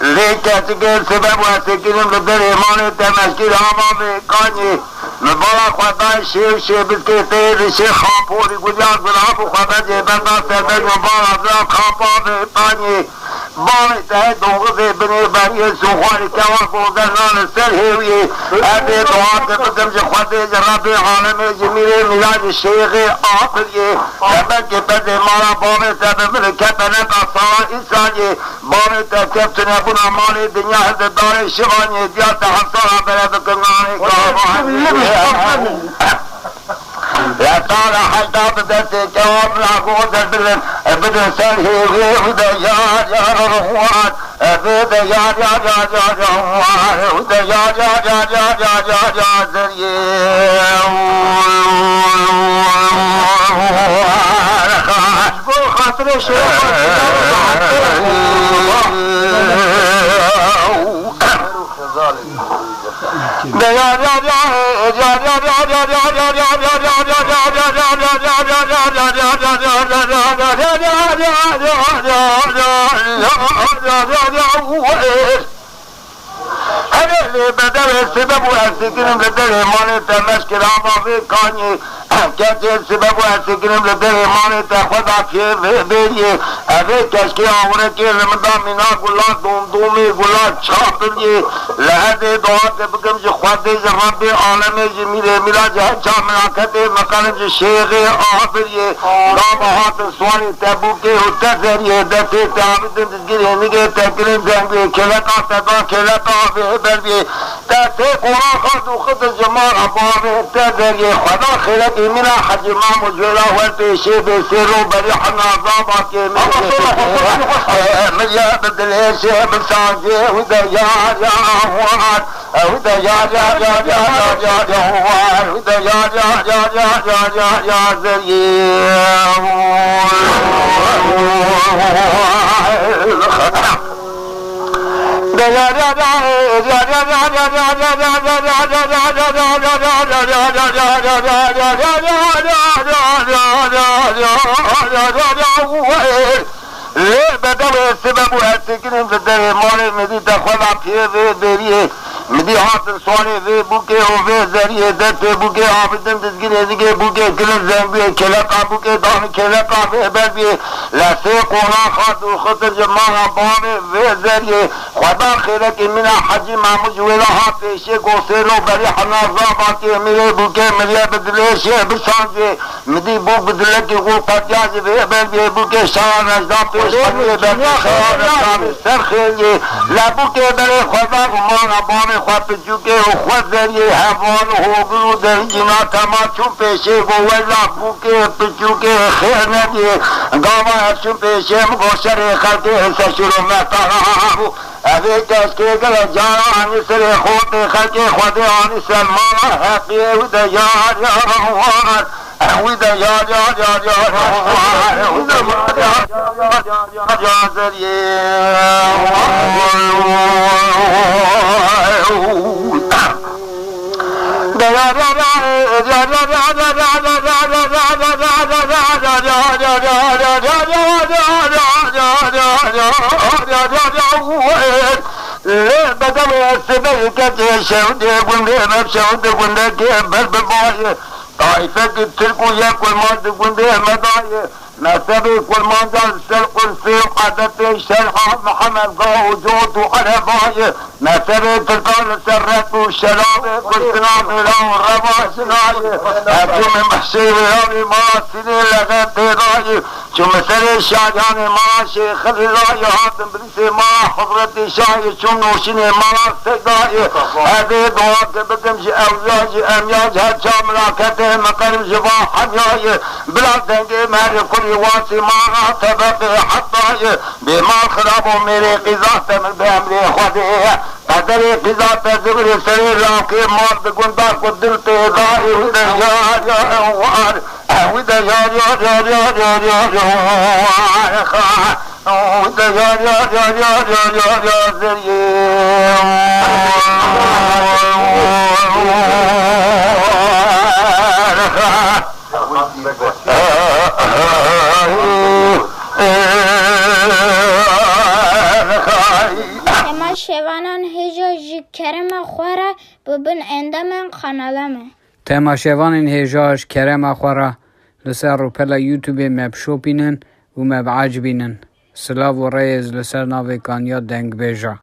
لیکن که سبب واسه کلیم لدر ایمان تمشکل آمام کانی مبالا خدا شیر بسکه تیر شیر خامپوری گجاز بلاب خدا جیبنده سرده مبالا زرام خامپور کانی بامی تای دوغزه بنی بری سوخواری کوان بوزر نان سر هیوی ابی دعا کتکم جه خواده جرب عالم جمیره میلاد شیخ آخریه سبب که پد مالا بامی سبب ملکتنه قصار انسانی بامی تای کفتنه بنا مالی دنیا هد دار شغانی دیات حصارا برد کنانی لا تعالى حتى بدأت جواب العقود بدأ سره وده يا روحان بده يا روحان وده يا زريه خاطر شيخ هذا بدل السبب والسكين بدل إيمان تمشكل عمامي كاني كتير سبب والسكين بدل إيمان تخذ في بيري أبي كشكي عمرك رمضان منا قلا دومي قلا شاطري لهذا دعاء بكم جخواتي رب عالم جميل ملا جه جامع كتير مكان الشيخ آخري رابعات سواني تبوكي وتزري دتي تعبد تجري نيجي تكلم زنبي كلكا تدا كلكا بهبربي تاتي قرآن خد وخد الجمال أبوابي تزري خدا خلق من حجما مجولا والبيشي بسيرو بريحنا ضابك من يابد الهيشي بسانجي ودا يا وان ودا يا وان ودا يا زريه بدل السبب والسكين بدل مالي مدي تخلع فيه بريه مدي حاصل سواني في بوكي وفي زريه دت بوكي عابدن تسجيل ديكي بوكي كل زنبي كلقا بوكي دان كلقا في بلبي لا سيقونا خاط وخطر جماعة بامي في زريه خدا خيرك من حجي ما مجولا حافيشي قوسيرو بريحنا زاباكي ميري بوكي مريا بدليشي بسانجي مدي بوك بدلكي قول قدياجي في بلبي بوكي شان رجدان پیش کنی بلبي خيار رجدان سرخيلي لا بوكي بري خدا غمان بامي خواب چوکے خود ذریعے حیوان ہو گلو در جنا تماچو پیشے کو ویلا بوکے پچوکے خیر ندیے گاما اچھو پیشے مگوشر خلقے حصہ شروع میں تاہو ابھی کس کے گلے جانا آنی سر خود خلقے خود آنی سر مانا حقیے ودا یار یاروان ودا یار ودا ذریعے بدل السبب كتير شهود بندي مبشود بندي كبر بباي طائفة تركوا ياكل ماد بندي مداي نسبي كل ما جال سلق السيق عدت شرح محمد قا وجود وعرباي نسبي تلقان سرت وشراب كل سنام إلى ربا سناي أبو من محشي ويامي ما سنين لغت راي شو مسري شاجان ما شيخ الله يهاتم برسي ما حضرتي شاي شو نوشني ما سقاي هذه دعاء بكم شي أوياج أمياج هالشاملة كته مقرم جبا حمياي بلا دنجي ماري كل واسي ما تبقي حتى بما خرابوا ميري قزاة من بأمري خديه قدري قزاة زغري سرير لاقي مال بقندار قدرت إضائي ودا يا وار ودا يا تما شوانان هجاج کرم خوره ببن اندامن خانالمه تماشاوان هجاج کرم خوره لسر روپلا یوتیوب مبشو بینن و مبعج بینن سلاو و ریز لسر ناوی کانیا دنگ بیجا